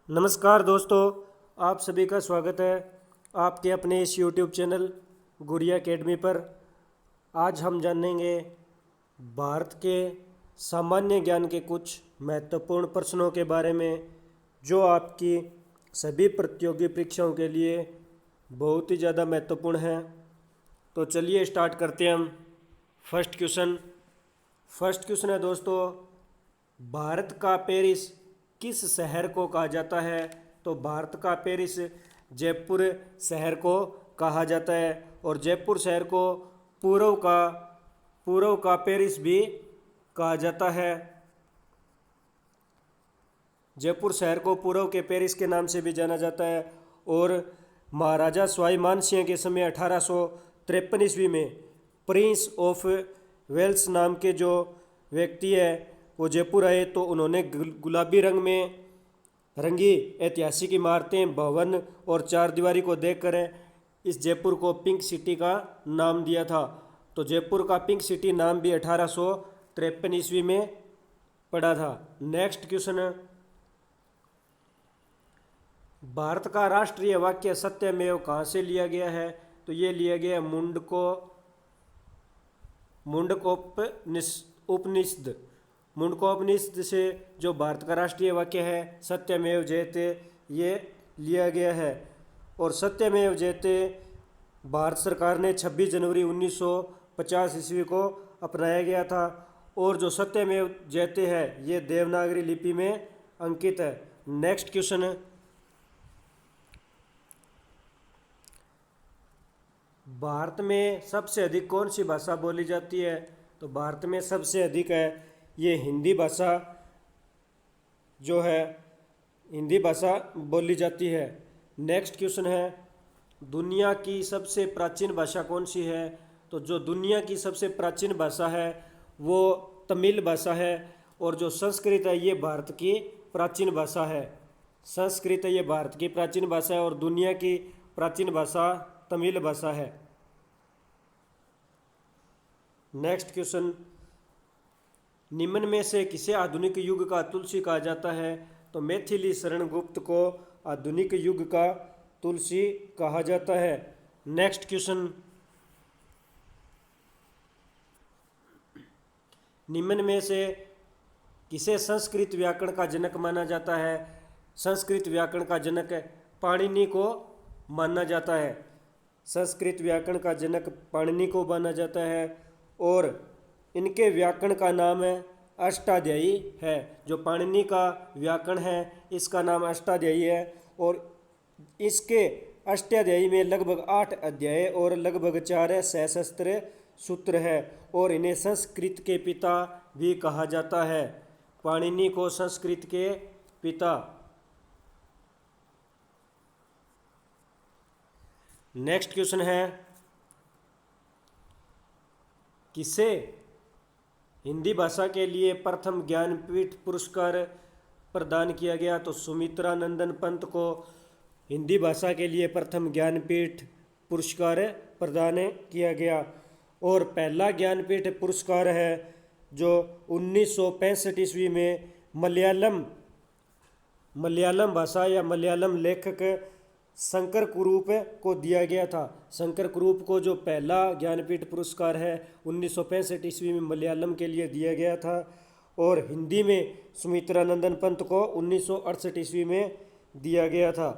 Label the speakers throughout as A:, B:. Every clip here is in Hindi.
A: नमस्कार दोस्तों, आप सभी का स्वागत है आपके अपने इस YouTube चैनल गुड़िया एकेडमी पर। आज हम जानेंगे भारत के सामान्य ज्ञान के कुछ महत्वपूर्ण प्रश्नों के बारे में जो आपकी सभी प्रतियोगी परीक्षाओं के लिए बहुत ही ज़्यादा महत्वपूर्ण हैं। तो चलिए स्टार्ट करते हैं हम। फर्स्ट क्वेश्चन है दोस्तों, भारत का पेरिस किस शहर को कहा जाता है? तो भारत का पेरिस जयपुर शहर को कहा जाता है और जयपुर शहर को पूर्व का पेरिस भी कहा जाता है। जयपुर शहर को पूर्व के पेरिस के नाम से भी जाना जाता है। और महाराजा सवाई मानसिंह के समय 1853 ईस्वी में प्रिंस ऑफ वेल्स नाम के जो व्यक्ति है वो जयपुर आए, तो उन्होंने गुलाबी रंग में रंगी ऐतिहासिक इमारतें, भवन और चार दीवारी को देखकर इस जयपुर को पिंक सिटी का नाम दिया था। तो जयपुर का पिंक सिटी नाम भी 1853 ईस्वी में पड़ा था। नेक्स्ट क्वेश्चन है, भारत का राष्ट्रीय वाक्य सत्यमेव कहाँ से लिया गया है? तो ये लिया गया मुंडकोपनिषद से जो भारत का राष्ट्रीय वाक्य है सत्यमेव जयते, ये लिया गया है। और सत्यमेव जयते भारत सरकार ने 26 जनवरी 1950 ईस्वी को अपनाया गया था। और जो सत्यमेव जयते है ये देवनागरी लिपि में अंकित है। नेक्स्ट क्वेश्चन है, भारत में सबसे अधिक कौन सी भाषा बोली जाती है? तो भारत में सबसे अधिक है ये हिंदी भाषा जो है, हिंदी भाषा बोली जाती है। नेक्स्ट क्वेश्चन है, दुनिया की सबसे प्राचीन भाषा कौन सी है? तो जो दुनिया की सबसे प्राचीन भाषा है वो तमिल भाषा है। और जो संस्कृत है ये भारत की प्राचीन भाषा है। संस्कृत है ये भारत की प्राचीन भाषा है और दुनिया की प्राचीन भाषा तमिल भाषा है। नेक्स्ट क्वेश्चन, निम्न में से किसे आधुनिक युग का तुलसी कहा जाता है? तो मैथिली शरण गुप्त को आधुनिक युग का तुलसी कहा जाता है। नेक्स्ट क्वेश्चन, निम्न में से किसे संस्कृत व्याकरण का जनक माना जाता है? संस्कृत व्याकरण का जनक पाणिनि को माना जाता है। संस्कृत व्याकरण का जनक पाणिनि को माना जाता है और इनके व्याकरण का नाम है अष्टाध्यायी है। जो पाणिनि का व्याकरण है इसका नाम अष्टाध्यायी है और इसके अष्टाध्यायी में लगभग 8 अध्याय और लगभग 4 सहस्त्र सूत्र है और इन्हें संस्कृत के पिता भी कहा जाता है। पाणिनि को संस्कृत के पिता। नेक्स्ट क्वेश्चन है, किसे हिंदी भाषा के लिए प्रथम ज्ञानपीठ पुरस्कार प्रदान किया गया? तो सुमित्रा नंदन पंत को हिंदी भाषा के लिए प्रथम ज्ञानपीठ पुरस्कार प्रदान किया गया। और पहला ज्ञानपीठ पुरस्कार है जो 1965 ईस्वी में मलयालम भाषा या मलयालम लेखक शंकर कुरूप को दिया गया था। शंकर कुरूप को जो पहला ज्ञानपीठ पुरस्कार है 1965 ईस्वी में मलयालम के लिए दिया गया था। और हिंदी में सुमित्रा नंदन पंत को 1968 ईस्वी में दिया गया था।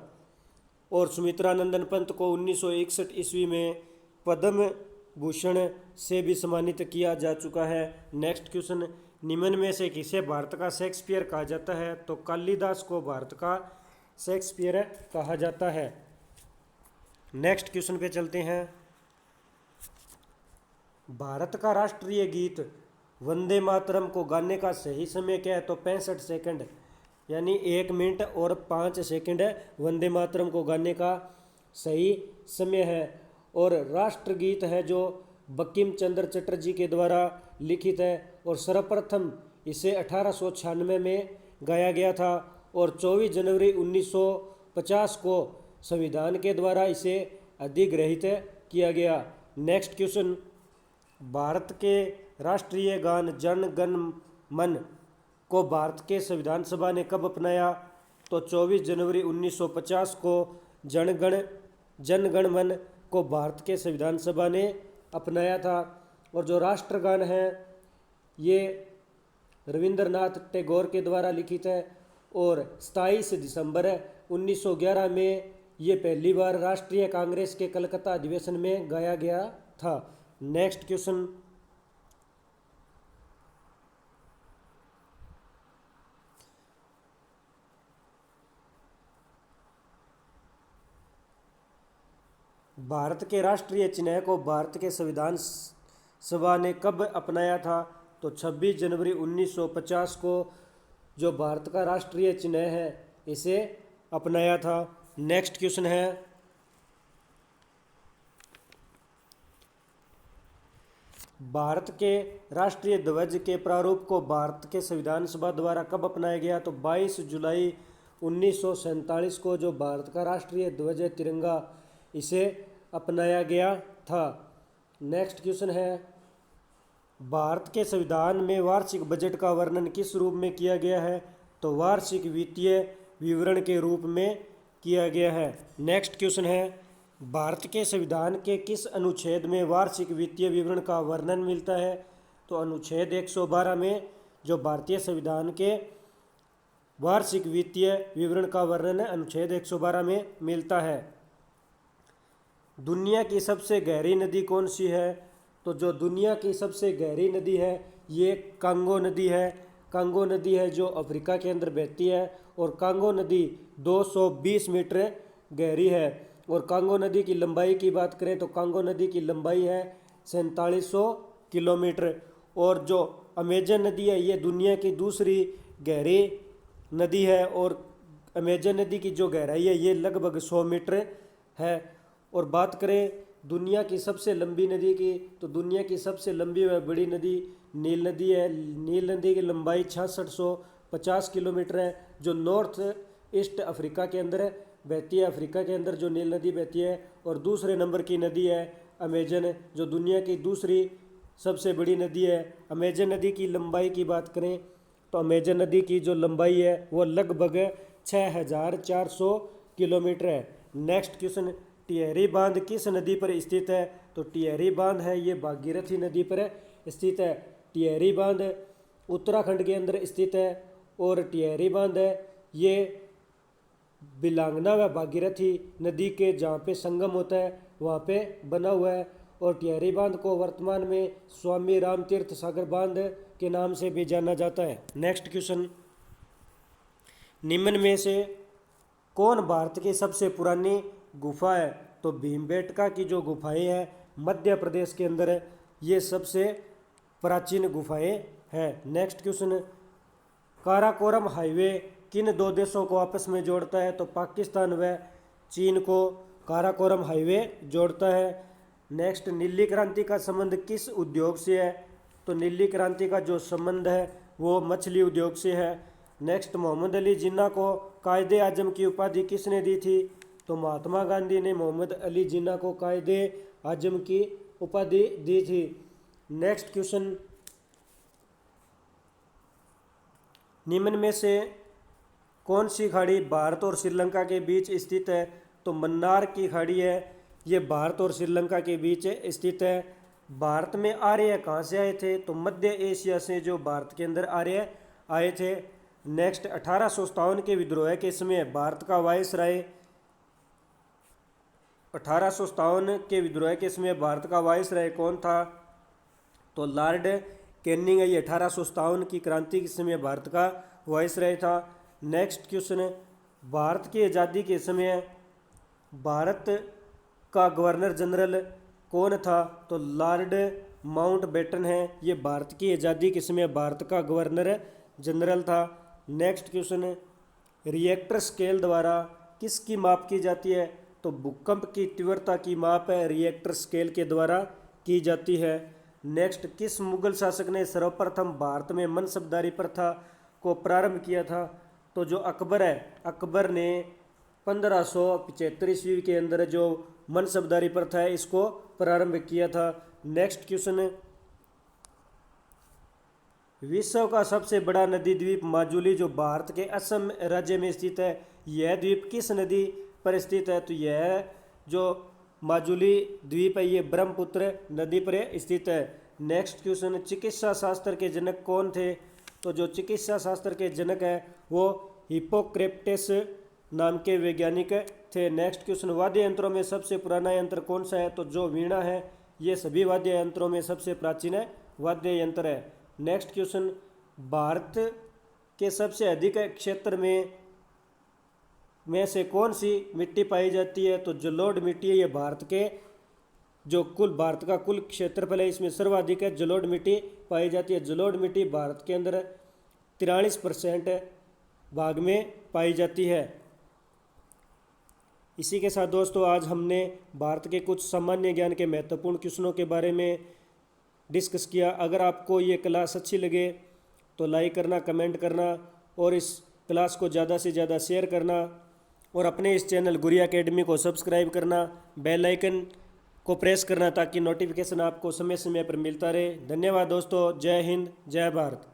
A: और सुमित्रा नंदन पंत को 1961 ईस्वी में पद्म भूषण से भी सम्मानित किया जा चुका है। नेक्स्ट क्वेश्चन, निम्न में से किसे भारत का शेक्सपियर कहा जाता है? तो कालिदास को भारत का शेक्सपियर कहा जाता है। नेक्स्ट क्वेश्चन पे चलते हैं, भारत का राष्ट्रीय गीत वंदे मातरम को गाने का सही समय क्या है? तो 65 सेकंड, यानी 1 मिनट और 5 सेकंड वंदे मातरम को गाने का सही समय है। और राष्ट्रगीत है जो बंकिम चंद्र चटर्जी के द्वारा लिखित है और सर्वप्रथम इसे 1896 में गाया गया था और 24 जनवरी 1950 को संविधान के द्वारा इसे अधिग्रहित किया गया। नेक्स्ट क्वेश्चन, भारत के राष्ट्रीय गान जन गण मन को भारत के संविधान सभा ने कब अपनाया? तो 24 जनवरी 1950 को जनगण मन को भारत के संविधान सभा ने अपनाया था। और जो राष्ट्रगान है ये रविंद्रनाथ टैगोर के द्वारा लिखित है और 27 दिसंबर 1911 में ये पहली बार राष्ट्रीय कांग्रेस के कलकत्ता अधिवेशन में गाया गया था। नेक्स्ट क्वेश्चन, भारत के राष्ट्रीय चिन्ह को भारत के संविधान सभा ने कब अपनाया था? तो 26 जनवरी 1950 को जो भारत का राष्ट्रीय चिन्ह है इसे अपनाया था। नेक्स्ट क्वेश्चन है, भारत के राष्ट्रीय ध्वज के प्रारूप को भारत के संविधान सभा द्वारा कब अपनाया गया? तो 22 जुलाई 1947 को जो भारत का राष्ट्रीय ध्वज है तिरंगा, इसे अपनाया गया था। नेक्स्ट क्वेश्चन है, भारत के संविधान में वार्षिक बजट का वर्णन किस रूप में किया गया है? तो वार्षिक वित्तीय विवरण के रूप में किया गया है। नेक्स्ट क्वेश्चन है, भारत के संविधान के किस अनुच्छेद में वार्षिक वित्तीय विवरण का वर्णन मिलता है? तो अनुच्छेद 112 में जो भारतीय संविधान के वार्षिक वित्तीय विवरण का वर्णन अनुच्छेद 112 में मिलता है। दुनिया की सबसे गहरी नदी कौन सी है? तो जो दुनिया की सबसे गहरी नदी है ये कांगो नदी है। कांगो नदी है जो अफ्रीका के अंदर बहती है और कांगो नदी 220 मीटर गहरी है। और कांगो नदी की लंबाई की बात करें तो कांगो नदी की लंबाई है 4700 किलोमीटर। और जो अमेजन नदी है ये दुनिया की दूसरी गहरी नदी है और अमेजन नदी की जो गहराई है ये लगभग 100 मीटर है। और बात करें दुनिया की सबसे लंबी नदी की, तो दुनिया की सबसे लंबी व बड़ी नदी नील नदी है। नील नदी की लंबाई 6650 किलोमीटर है जो नॉर्थ ईस्ट अफ्रीका के अंदर बहती है। अफ्रीका के अंदर जो नील नदी बहती है। और दूसरे नंबर की नदी है अमेजन जो दुनिया की दूसरी सबसे बड़ी नदी है। अमेजन नदी की लंबाई की बात करें तो अमेजन नदी की जो लंबाई है वो लगभग 6400 किलोमीटर है। नेक्स्ट क्वेश्चन, टिहरी बांध किस नदी पर स्थित है? तो टिहरी बांध है ये भागीरथी नदी पर स्थित है। टिहरी बांध उत्तराखंड के अंदर स्थित है और टिहरी बांध है ये बिलांगना व भागीरथी नदी के जहाँ पे संगम होता है वहाँ पे बना हुआ है। और टिहरी बांध को वर्तमान में स्वामी रामतीर्थ सागर बांध के नाम से भी जाना जाता है। नेक्स्ट क्वेश्चन, निम्न में से कौन भारत की सबसे पुरानी गुफा है? तो भीमबेटका की जो गुफाएं हैं मध्य प्रदेश के अंदर है, ये सबसे प्राचीन गुफाएं हैं। नेक्स्ट क्वेश्चन, काराकोरम हाईवे किन दो देशों को आपस में जोड़ता है? तो पाकिस्तान व चीन को काराकोरम हाईवे जोड़ता है। नेक्स्ट, नीली क्रांति का संबंध किस उद्योग से है? तो नीली क्रांति का जो संबंध है वो मछली उद्योग से है। नेक्स्ट, मोहम्मद अली जिन्ना को कायदे आजम की उपाधि किसने दी थी? तो महात्मा गांधी ने मोहम्मद अली जिन्ना को कायदे आजम की उपाधि दी थी। नेक्स्ट क्वेश्चन, निम्न में से कौन सी खाड़ी भारत और श्रीलंका के बीच स्थित है? तो मन्नार की खाड़ी है ये भारत और श्रीलंका के बीच स्थित है। भारत में आर्य कहाँ से आए थे? तो मध्य एशिया से जो भारत के अंदर आर्य आए थे। नेक्स्ट, 1857 के विद्रोह के समय भारत का वायसराय 1857 के विद्रोह के समय भारत का वायसराय कौन था? तो लॉर्ड कैनिंग ये 1857 की क्रांति के समय भारत का वायसराय था। नेक्स्ट क्वेश्चन है, भारत की आज़ादी के समय भारत का गवर्नर जनरल कौन था? तो लॉर्ड माउंटबेटन है ये भारत की आज़ादी के समय भारत का गवर्नर जनरल था। नेक्स्ट क्वेश्चन है, रिएक्टर स्केल द्वारा किसकी माप की जाती है? तो भूकंप की तीव्रता की माप है रिएक्टर स्केल के द्वारा की जाती है। नेक्स्ट, किस मुगल शासक ने सर्वप्रथम भारत में मनसबदारी प्रथा को प्रारंभ किया था? तो जो अकबर है, अकबर ने 1575 ईस्वी के अंदर जो मनसबदारी प्रथा है इसको प्रारंभ किया था। नेक्स्ट क्वेश्चन है, विश्व का सबसे बड़ा नदी द्वीप माजुली जो भारत के असम राज्य में स्थित है, यह द्वीप किस नदी पर स्थित है? तो यह जो माजुली द्वीप है ये ब्रह्मपुत्र नदी पर स्थित है। नेक्स्ट क्वेश्चन, चिकित्सा शास्त्र के जनक कौन थे? तो जो चिकित्सा शास्त्र के जनक है वो हिप्पोक्रेटस नाम के वैज्ञानिक थे। नेक्स्ट क्वेश्चन, वाद्य यंत्रों में सबसे पुराना यंत्र कौन सा है? तो जो वीणा है ये सभी वाद्य यंत्रों में सबसे प्राचीन वाद्य यंत्र है। नेक्स्ट क्वेश्चन, भारत के सबसे अधिक क्षेत्र में से कौन सी मिट्टी पाई जाती है? तो जलोढ़ मिट्टी है, ये भारत के जो भारत का कुल क्षेत्रफल है इसमें सर्वाधिक है जलोढ़ मिट्टी पाई जाती है। जलोढ़ मिट्टी भारत के अंदर 43% भाग में पाई जाती है। इसी के साथ दोस्तों आज हमने भारत के कुछ सामान्य ज्ञान के महत्वपूर्ण क्वेश्चनों के बारे में डिस्कस किया। अगर आपको ये क्लास अच्छी लगे तो लाइक करना, कमेंट करना और इस क्लास को ज़्यादा से ज़्यादा शेयर करना और अपने इस चैनल गुरिया एकेडमी को सब्सक्राइब करना, बेल आइकन को प्रेस करना ताकि नोटिफिकेशन आपको समय समय पर मिलता रहे। धन्यवाद दोस्तों। जय हिंद, जय भारत।